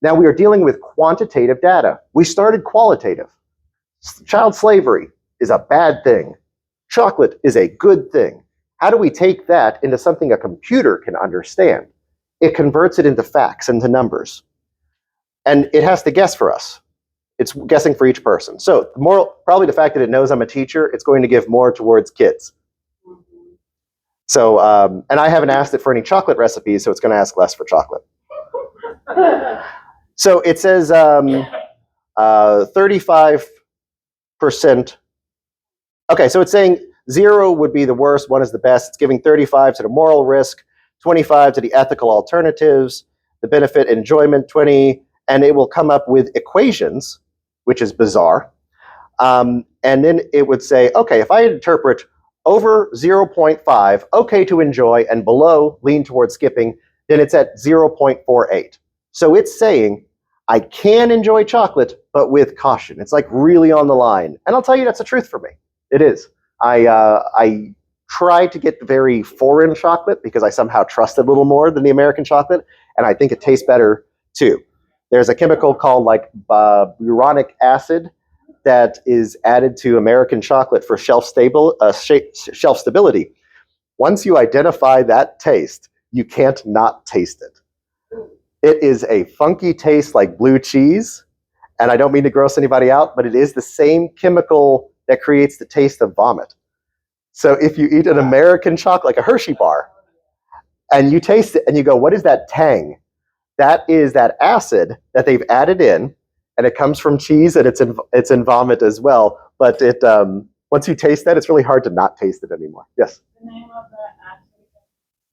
Speaker 2: Now we are dealing with quantitative data. We started qualitative. Child slavery is a bad thing. Chocolate is a good thing. How do we take that into something a computer can understand? It converts it into facts, into numbers. And it has to guess for us. It's guessing for each person. So probably the fact that it knows I'm a teacher, it's going to give more towards kids. So, and I haven't asked it for any chocolate recipes, so it's going to ask less for chocolate. So it says 35%. Okay, so it's saying 0 would be the worst, 1 is the best. It's giving 35 to the moral risk, 25 to the ethical alternatives, the benefit enjoyment 20, and it will come up with equations, which is bizarre. And then it would say, okay, if I interpret over 0.5, okay to enjoy, and below, lean towards skipping, then it's at 0.48. So it's saying, I can enjoy chocolate, but with caution. It's like really on the line. And I'll tell you, that's the truth for me. It is. I try to get the very foreign chocolate because I somehow trust it a little more than the American chocolate, and I think it tastes better too. There's a chemical called like buronic acid that is added to American chocolate for shelf stability. Once you identify that taste, you can't not taste it. It is a funky taste like blue cheese, and I don't mean to gross anybody out, but it is the same chemical that creates the taste of vomit. So if you eat an American chocolate, like a Hershey bar, and you taste it and you go, what is that tang? That is that acid that they've added in, and it comes from cheese, and it's in vomit as well. But it once you taste that, it's really hard to not taste it anymore. Yes?
Speaker 3: The name of the acid?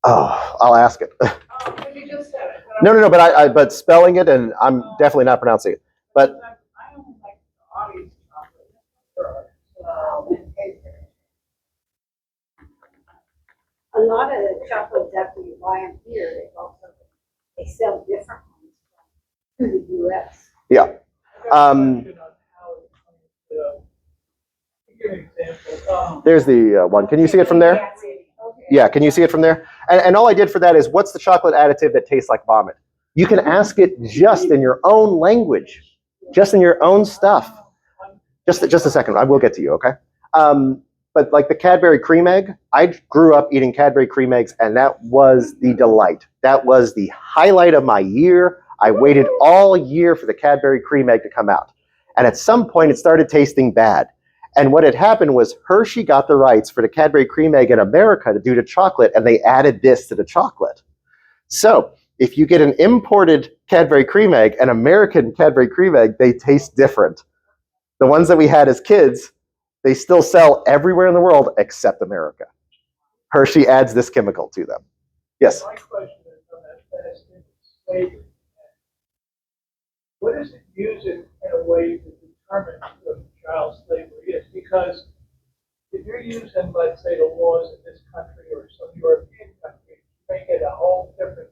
Speaker 2: Oh, I'll ask it.
Speaker 3: Oh, but you just said it.
Speaker 2: No, but spelling it, and I'm definitely not pronouncing it. But
Speaker 3: I only like the Audie's chocolate.
Speaker 5: A lot of the chocolates that we buy in here, they sell different ones to the US.
Speaker 2: yeah. There's the one. Can you see it from there? Yeah, can you see it from there? And all I did for that is, what's the chocolate additive that tastes like vomit? You can ask it just in your own language, just in your own stuff. Just a second, I will get to you, okay? But like the Cadbury cream egg, I grew up eating Cadbury cream eggs, and that was the delight. That was the highlight of my year. I waited all year for the Cadbury cream egg to come out. And at some point, it started tasting bad. And what had happened was Hershey got the rights for the Cadbury cream egg in America to do to chocolate, and they added this to the chocolate. So if you get an imported Cadbury cream egg and American Cadbury cream egg, they taste different. The ones that we had as kids, they still sell everywhere in the world except America. Hershey adds this chemical to them. Yes?
Speaker 4: My question is on that last thing, slavery. What is it used in a way to determine what child slavery is? Because if you're using, let's say, the laws in this country or some European country, you make it a whole different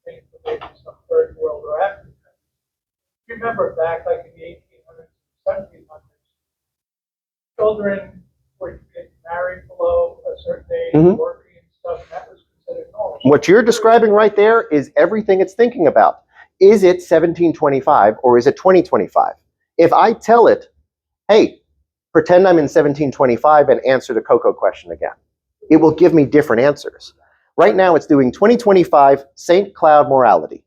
Speaker 4: thing from maybe some third world or African country. If you remember back like in the 1800s, 1700s, children were getting married below a certain age, working and stuff, and that was considered normal.
Speaker 2: What you're describing right there is everything it's thinking about. Is it 1725 or is it 2025? If I tell it, hey, pretend I'm in 1725 and answer the Coco question again, it will give me different answers. Right now it's doing 2025 St. Cloud morality.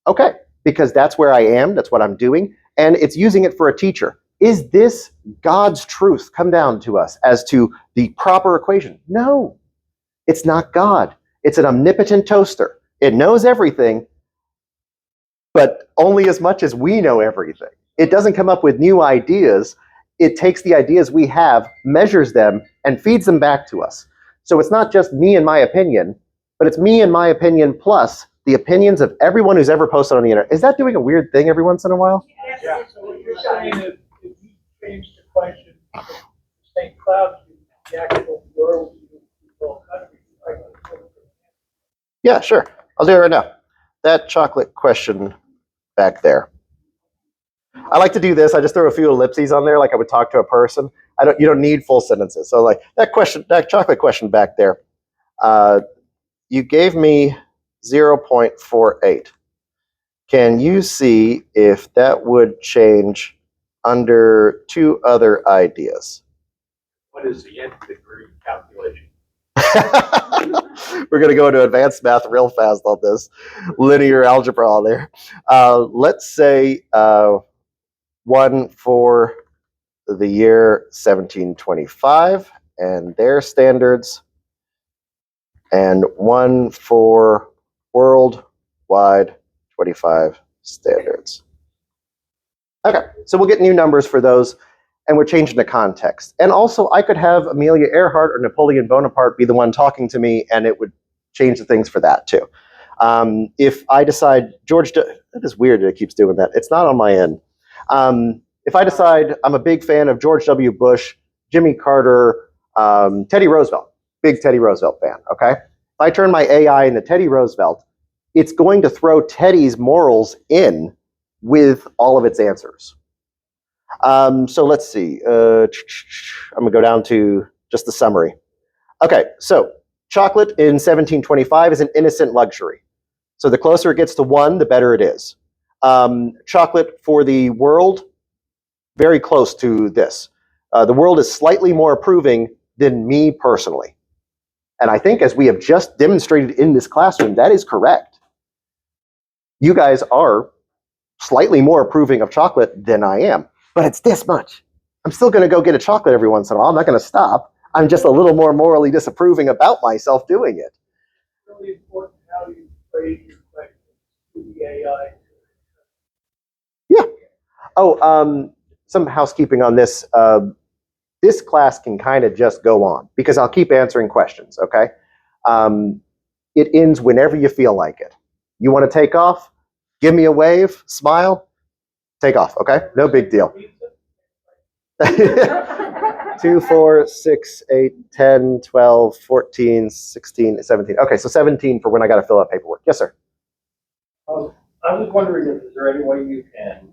Speaker 2: Okay, because that's where I am, that's what I'm doing, and it's using it for a teacher. Is this God's truth come down to us as to the proper equation? No, it's not God. It's an omnipotent toaster. It knows everything, but only as much as we know everything. It doesn't come up with new ideas. It takes the ideas we have, measures them, and feeds them back to us. So it's not just me and my opinion, but it's me and my opinion plus the opinions of everyone who's ever posted on the internet. Is that doing a weird thing every once in a while?
Speaker 4: Yeah. So what you're saying is if you change the question from St. Cloud to the actual world, the whole country, you're going to
Speaker 2: Yeah, sure. I'll do it right now. That chocolate question back there. I like to do this. I just throw a few ellipses on there like I would talk to a person. You don't need full sentences. So like that chocolate question back there. You gave me 0.48. Can you see if that would change under two other ideas?
Speaker 6: What is the nth degree calculation?
Speaker 2: We're going to go into advanced math real fast on this. Linear algebra on there. Let's say one for the year 1725 and their standards, and one for worldwide 25 standards. Okay, so we'll get new numbers for those, and we're changing the context. And also, I could have Amelia Earhart or Napoleon Bonaparte be the one talking to me, and it would change the things for that too. If I decide it is weird that it keeps doing that. It's not on my end. If I decide I'm a big fan of George W. Bush, Jimmy Carter, Teddy Roosevelt, big Teddy Roosevelt fan, okay? If I turn my AI into Teddy Roosevelt, it's going to throw Teddy's morals in with all of its answers. So let's see. I'm going to go down to just the summary. Okay, so chocolate in 1725 is an innocent luxury. So the closer it gets to 1, the better it is. Chocolate for the world, very close to this. The world is slightly more approving than me personally. And I think as we have just demonstrated in this classroom, that is correct. You guys are slightly more approving of chocolate than I am, but it's this much. I'm still going to go get a chocolate every once in a while. I'm not going to stop. I'm just a little more morally disapproving about myself doing it.
Speaker 4: It's really important how you phrase your questions to the AI.
Speaker 2: Yeah. Oh, some housekeeping on this. This class can kind of just go on because I'll keep answering questions, okay? It ends whenever you feel like it. You want to take off? Give me a wave, smile, take off, okay? No big deal. 2, 4, 6, 8, 10, 12, 14, 16, 17. Okay, so 17 for when I got to fill out paperwork. Yes, sir.
Speaker 6: I was wondering if is there any way you can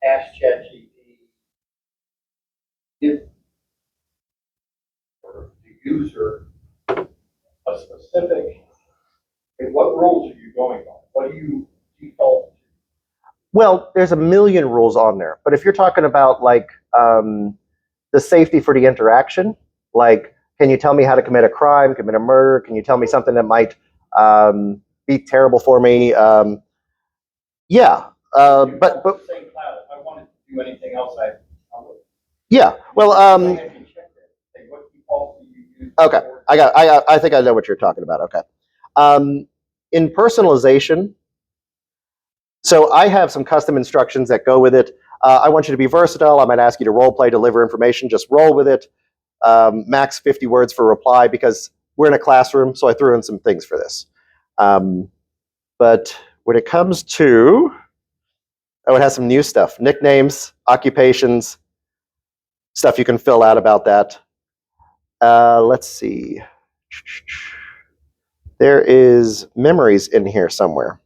Speaker 6: ask ChatGPT if or the user a specific, what rules are you going on? What do you default to?
Speaker 2: Well, there's a million rules on there, but if you're talking about like the safety for the interaction, like, can you tell me how to commit a crime, commit a murder? Can you tell me something that might be terrible for me? Yeah, but
Speaker 6: Same cloud. If I wanted to do anything else,
Speaker 2: Yeah. Well,
Speaker 6: If you check it, say, what default do you use?
Speaker 2: okay. I think I know what you're talking about. Okay. In personalization, so I have some custom instructions that go with it. I want you to be versatile. I might ask you to role play, deliver information. Just roll with it. Max 50 words for reply because we're in a classroom, so I threw in some things for this. But when it comes to, oh, it has some new stuff. Nicknames, occupations, stuff you can fill out about that. Let's see. There is memories in here somewhere.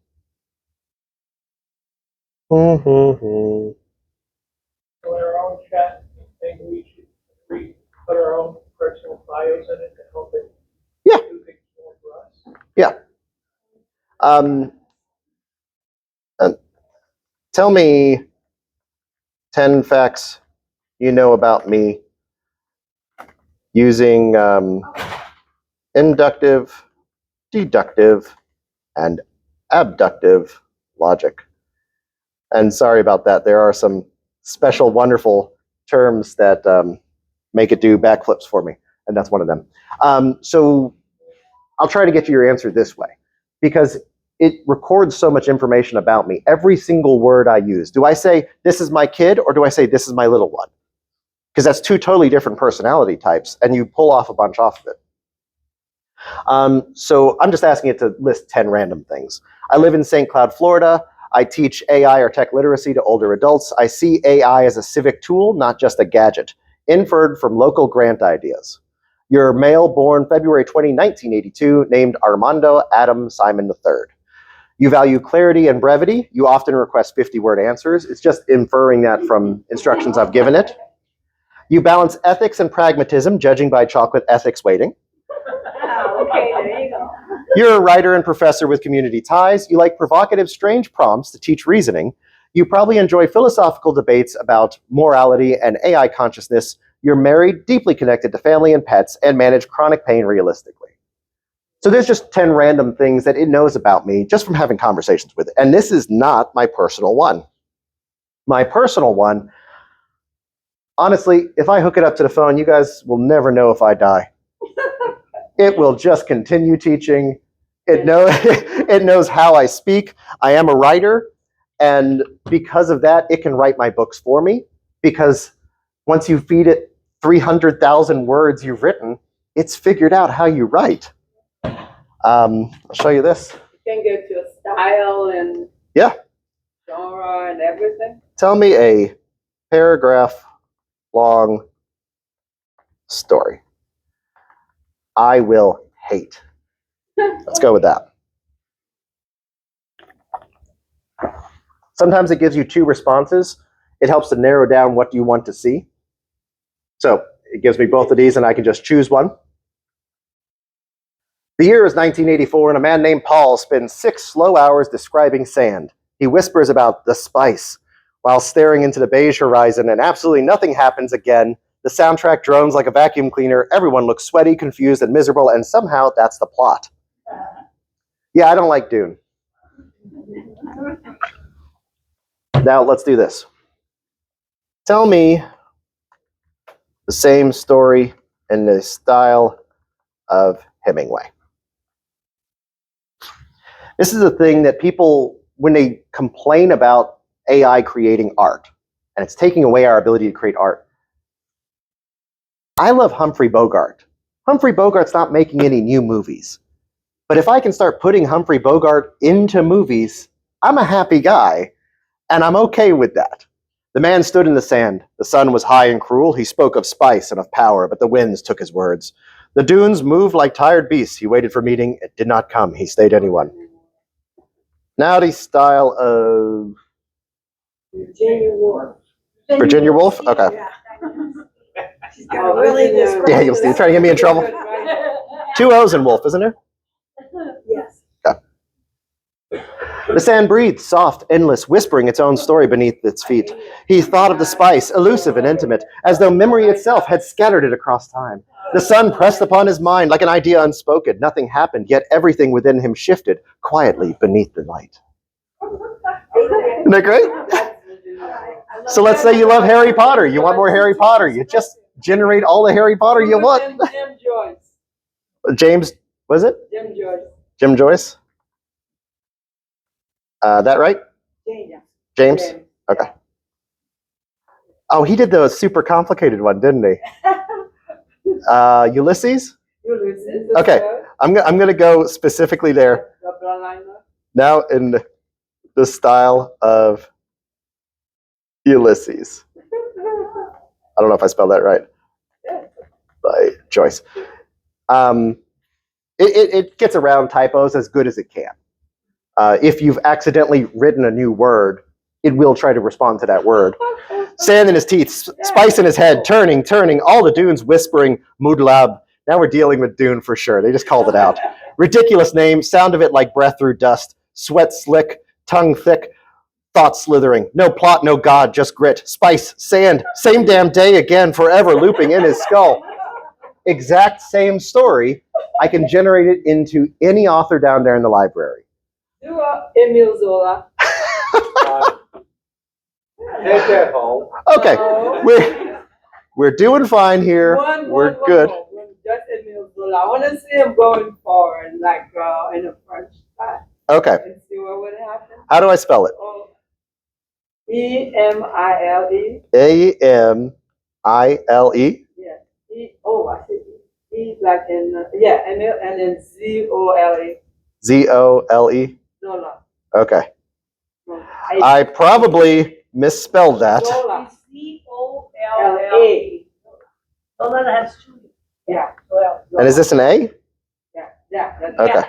Speaker 4: With our own chat, maybe we put our own personal bios in it to help it.
Speaker 2: Yeah.
Speaker 4: Do things more for us.
Speaker 2: Yeah. Tell me 10 facts you know about me using inductive, deductive, and abductive logic. And sorry about that. There are some special, wonderful terms that make it do backflips for me, and that's one of them. So I'll try to get you your answer this way, because it records so much information about me. Every single word I use. Do I say, this is my kid, or do I say, this is my little one? Because that's two totally different personality types, and you pull off a bunch off of it. So I'm just asking it to list 10 random things. I live in St. Cloud, Florida. I teach AI or tech literacy to older adults. I see AI as a civic tool, not just a gadget, inferred from local grant ideas. You're male, born February 20, 1982, named Armando Adam Simon III. You value clarity and brevity. You often request 50-word answers. It's just inferring that from instructions I've given it. You balance ethics and pragmatism, judging by chocolate ethics weighting.
Speaker 5: Oh, okay, there you go.
Speaker 2: You're a writer and professor with community ties. You like provocative, strange prompts to teach reasoning. You probably enjoy philosophical debates about morality and AI consciousness. You're married, deeply connected to family and pets, and manage chronic pain realistically. So there's just 10 random things that it knows about me just from having conversations with it. And this is not my personal one. My personal one, honestly, if I hook it up to the phone, you guys will never know if I die. It will just continue teaching. It knows how I speak. I am a writer, and because of that, it can write my books for me, because once you feed it 300,000 words you've written, it's figured out how you write. I'll show you this.
Speaker 3: You can get your style and
Speaker 2: Yeah.
Speaker 3: genre and everything.
Speaker 2: Tell me a paragraph-long story I will hate. Let's go with that. Sometimes it gives you two responses. It helps to narrow down what you want to see. So it gives me both of these, and I can just choose one. The year is 1984, and a man named Paul spends 6 slow hours describing sand. He whispers about the spice while staring into the beige horizon, and absolutely nothing happens again. The soundtrack drones like a vacuum cleaner. Everyone looks sweaty, confused, and miserable, and somehow that's the plot. Yeah, I don't like Dune. Now let's do this. Tell me the same story in the style of Hemingway. This is a thing that people, when they complain about AI creating art, and it's taking away our ability to create art. I love Humphrey Bogart. Humphrey Bogart's not making any new movies. But if I can start putting Humphrey Bogart into movies, I'm a happy guy, and I'm okay with that. The man stood in the sand. The sun was high and cruel. He spoke of spice and of power, but the winds took his words. The dunes moved like tired beasts. He waited for meeting. It did not come. He stayed anyone. Now the style of
Speaker 5: Virginia Woolf.
Speaker 2: Virginia Woolf? Okay.
Speaker 5: Yeah. She's got a really this.
Speaker 2: Daniel, you're trying to get me in trouble? 2 O's in Wolf, isn't there?
Speaker 5: Yes.
Speaker 2: The sand breathed, soft, endless, whispering its own story beneath its feet. He thought of the spice, elusive and intimate, as though memory itself had scattered it across time. The sun pressed upon his mind like an idea unspoken. Nothing happened, yet everything within him shifted quietly beneath the light. Isn't that great? So let's say you love Harry Potter. You want more Harry Potter. You just generate all the Harry Potter you want.
Speaker 3: Jim Joyce.
Speaker 2: James, was it?
Speaker 3: Jim Joyce.
Speaker 2: Jim Joyce? That right?
Speaker 3: Yeah.
Speaker 2: James? Okay. Oh, he did the super complicated one, didn't he? Ulysses?
Speaker 3: Ulysses.
Speaker 2: Okay. I'm going to go specifically there. Now in the style of Ulysses. I don't know if I spelled that right. By Joyce. It gets around typos as good as it can. If you've accidentally written a new word, it will try to respond to that word. Sand in his teeth, spice in his head, turning, all the dunes whispering, Moodlab. Now we're dealing with Dune for sure. They just called it out. Ridiculous name, sound of it like breath through dust, sweat slick, tongue thick, thought slithering. No plot, no god, just grit, spice, sand, same damn day again, forever looping in his skull. Exact same story. I can generate it into any author down there in the library.
Speaker 3: You are Emile Zola.
Speaker 6: Take that home.
Speaker 2: Okay, we're doing fine here. We're good.
Speaker 3: Just Emile Zola. I want to see him going forward, like in a French class.
Speaker 2: Okay.
Speaker 3: And see what would happen.
Speaker 2: How do I spell it?
Speaker 3: Emile.
Speaker 2: Amile.
Speaker 3: Yeah. I see. E like in Emile, and then Zole.
Speaker 2: Zole.
Speaker 3: Zola.
Speaker 2: Okay.
Speaker 3: No,
Speaker 2: I probably misspelled that.
Speaker 3: Zola.
Speaker 5: Zola. Zola has two.
Speaker 3: Yeah.
Speaker 2: And is this an A?
Speaker 3: Yeah. That's
Speaker 2: Okay.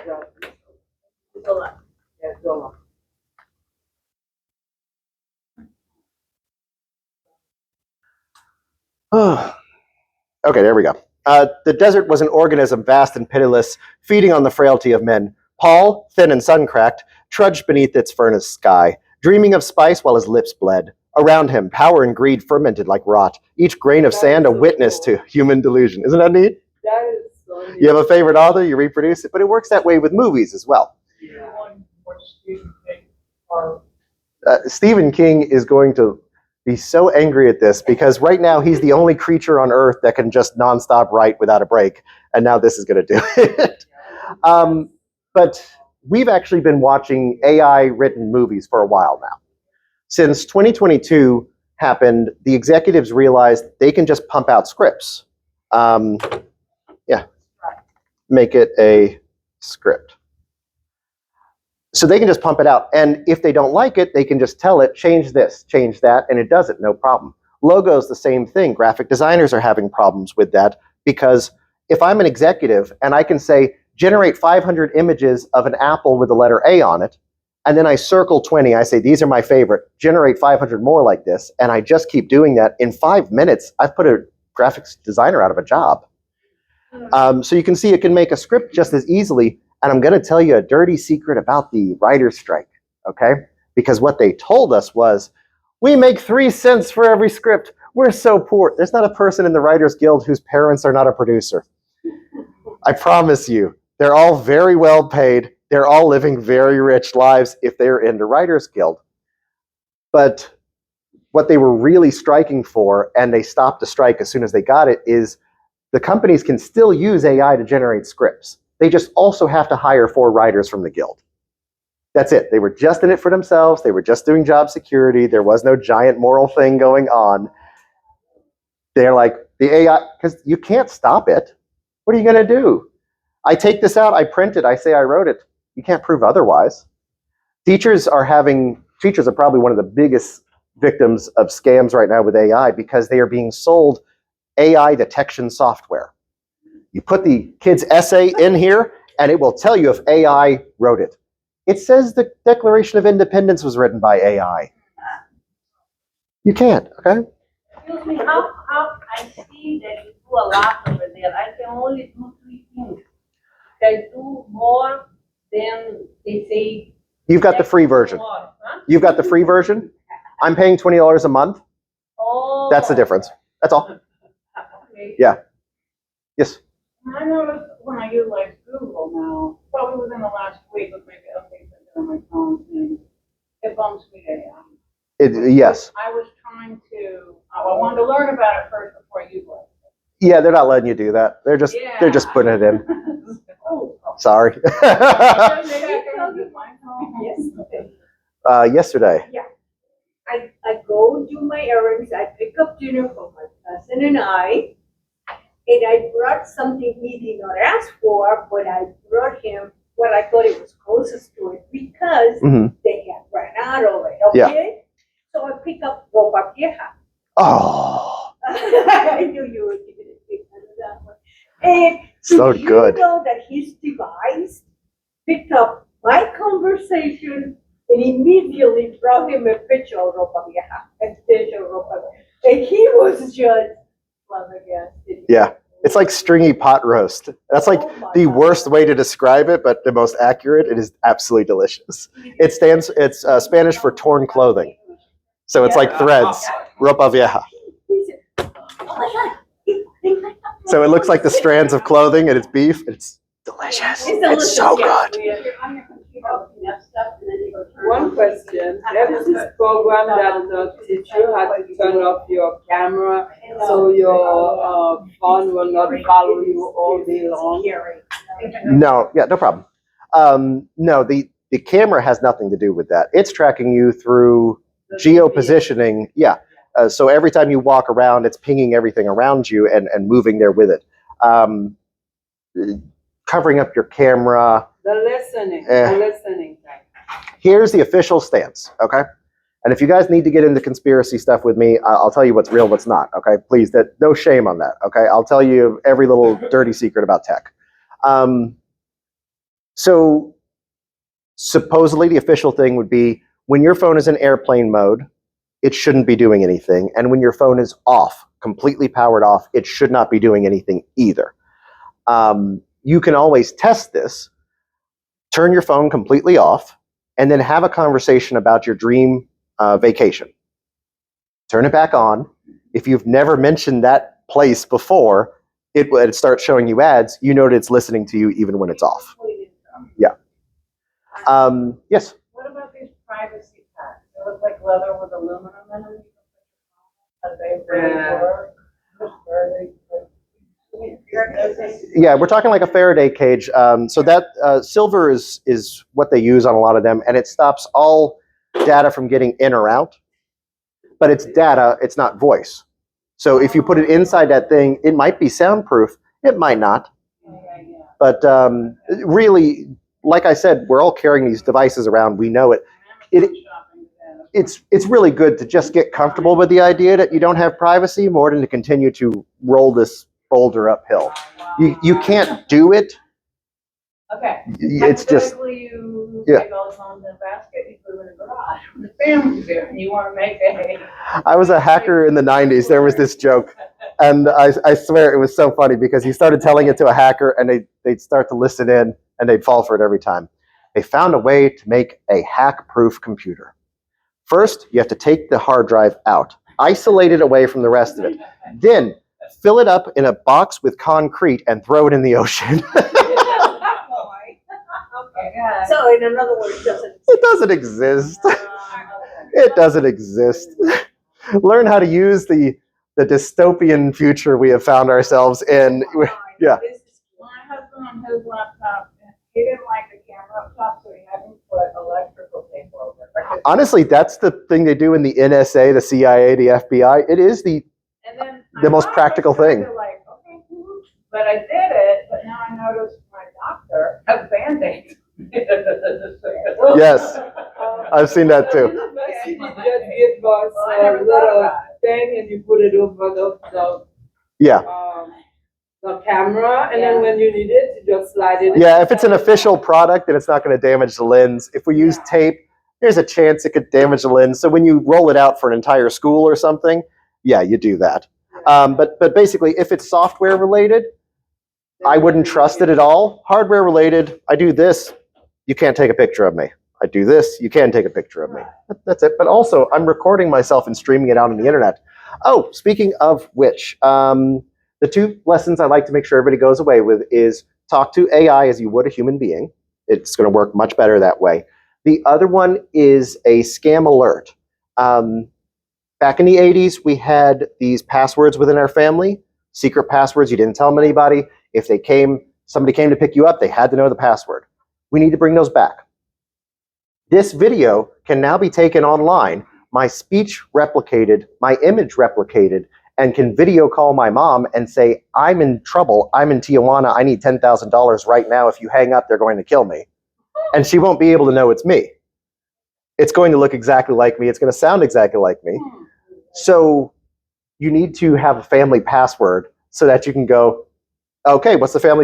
Speaker 5: Zola.
Speaker 3: Yeah, Zola.
Speaker 2: Okay, there we go. The desert was an organism vast and pitiless, feeding on the frailty of men. Paul, thin and sun-cracked, trudged beneath its furnace sky, dreaming of spice while his lips bled. Around him, power and greed fermented like rot, each grain of sand a witness to human delusion. Isn't that neat?
Speaker 3: That is so neat.
Speaker 2: You have a favorite author, you reproduce it, but it works that way with movies as well. Stephen King is going to be so angry at this because right now he's the only creature on Earth that can just nonstop write without a break, and now this is going to do it. But we've actually been watching AI-written movies for a while now. Since 2022 happened, the executives realized they can just pump out scripts. Make it a script. So they can just pump it out. And if they don't like it, they can just tell it, change this, change that, and it does it, no problem. Logos, the same thing. Graphic designers are having problems with that because if I'm an executive and I can say, generate 500 images of an apple with the letter A on it, and then I circle 20, I say, these are my favorite, generate 500 more like this, and I just keep doing that. In 5 minutes, I've put a graphics designer out of a job. So you can see it can make a script just as easily. And I'm going to tell you a dirty secret about the writer's strike, okay? Because what they told us was, we make 3 cents for every script. We're so poor. There's not a person in the Writers Guild whose parents are not a producer. I promise you, they're all very well paid. They're all living very rich lives if they're in the Writers Guild. But what they were really striking for, and they stopped the strike as soon as they got it, is the companies can still use AI to generate scripts. They just also have to hire 4 writers from the guild. That's it. They were just in it for themselves. They were just doing job security. There was no giant moral thing going on. They're like, the AI, because you can't stop it. What are you going to do? I take this out, I print it, I say I wrote it. You can't prove otherwise. Teachers are probably one of the biggest victims of scams right now with AI because they are being sold AI detection software. You put the kid's essay in here, and it will tell you if AI wrote it. It says the Declaration of Independence was written by AI. You can't, okay?
Speaker 5: Excuse me, how I see that you do a lot over there. I can only do 3 things. I do more than they say.
Speaker 2: You've got the free version.
Speaker 5: More, huh?
Speaker 2: You've got the free version. I'm paying $20 a month.
Speaker 5: Oh.
Speaker 2: That's the difference. That's all.
Speaker 5: Okay.
Speaker 2: Yeah. Yes.
Speaker 7: I noticed when I utilize Google now, probably within the last week with maybe updates I did on my phone, and it bumps me down.
Speaker 2: Yes.
Speaker 7: I was trying trying to, I wanted to learn about it first before you learned.
Speaker 2: Yeah, they're not letting you do that. They're just putting it in. Sorry. Yesterday.
Speaker 8: I go do my errands, I pick up dinner for my cousin and I brought something he did not ask for, but I brought him what I thought it was closest to it because they had ran out of it, okay? So I pick up ropa vieja.
Speaker 2: Oh.
Speaker 8: I knew you were giving a big one of that one. And
Speaker 2: So
Speaker 8: did
Speaker 2: good.
Speaker 8: you know that his device picked up my conversation and immediately brought him a picture of ropa vieja, a picture of ropa vieja. And he was just flabbergasted.
Speaker 2: Yeah. It's like stringy pot roast. That's like the worst way to describe it, but the most accurate. It is absolutely delicious. It's Spanish for torn clothing. So it's like threads, ropa vieja. So it looks like the strands of clothing and it's beef. It's delicious. It's so good.
Speaker 3: One question, there was this program that teach you how to turn off your camera so your phone will not follow you all day long.
Speaker 2: No, yeah, no problem. No, the camera has nothing to do with that. It's tracking you through geo-positioning. Yeah. So every time you walk around, it's pinging everything around you and moving there with it. Covering up your camera.
Speaker 3: The listening thing.
Speaker 2: Here's the official stance, okay? And if you guys need to get into conspiracy stuff with me, I'll tell you what's real, what's not, okay? Please, no shame on that, okay? I'll tell you every little dirty secret about tech. So supposedly the official thing would be when your phone is in airplane mode, it shouldn't be doing anything. And when your phone is off, completely powered off, it should not be doing anything either. You can always test this, turn your phone completely off, and then have a conversation about your dream vacation. Turn it back on. If you've never mentioned that place before, it starts showing you ads. You know that it's listening to you even when it's off. Yeah. Yes?
Speaker 7: What about these privacy packs? They look like leather with aluminum in them. Are they really work?
Speaker 2: Yeah, we're talking like a Faraday cage. So that silver is what they use on a lot of them, and it stops all data from getting in or out. But it's data, it's not voice. So if you put it inside that thing, it might be soundproof. It might not. But really, like I said, we're all carrying these devices around. We know it. It's really good to just get comfortable with the idea that you don't have privacy more than to continue to roll this boulder uphill. You can't do it.
Speaker 7: Okay.
Speaker 2: It's just
Speaker 7: you take all the phones in a basket, you put them in the garage. The family's there, and you want to make
Speaker 2: I was a hacker in the 90s. There was this joke, and I swear it was so funny because he started telling it to a hacker, and they'd start to listen in, and they'd fall for it every time. They found a way to make a hack-proof computer. First, you have to take the hard drive out, isolate it away from the rest of it, then fill it up in a box with concrete and throw it in the ocean.
Speaker 8: So in another word,
Speaker 2: it doesn't exist. It doesn't exist. Learn how to use the dystopian future we have found ourselves in. Yeah.
Speaker 7: My husband on his laptop, he didn't like the camera up top, so he had me put electrical tape over it.
Speaker 2: Honestly, that's the thing they do in the NSA, the CIA, the FBI. It is the most practical thing.
Speaker 7: Like, okay, but I did it, but now I noticed my doctor has Band-Aids.
Speaker 2: Yes, I've seen that too.
Speaker 3: Just give us a little thing and you put it over the camera, and then when you need it, you just slide it in.
Speaker 2: Yeah, if it's an official product, then it's not going to damage the lens. If we use tape, there's a chance it could damage the lens. So when you roll it out for an entire school or something, yeah, you do that. But basically, if it's software related, I wouldn't trust it at all. Hardware related, I do this, you can't take a picture of me. I do this, you can take a picture of me. That's it. But also, I'm recording myself and streaming it out on the internet. Oh, speaking of which, the two lessons I like to make sure everybody goes away with is talk to AI as you would a human being. It's going to work much better that way. The other one is a scam alert. Back in the 80s, we had these passwords within our family, secret passwords. You didn't tell them anybody. If somebody came to pick you up, they had to know the password. We need to bring those back. This video can now be taken online, my speech replicated, my image replicated, and can video call my mom and say, I'm in trouble, I'm in Tijuana, I need $10,000 right now. If you hang up, they're going to kill me. And she won't be able to know it's me. It's going to look exactly like me, it's going to sound exactly like me. So you need to have a family password so that you can go, okay, what's the family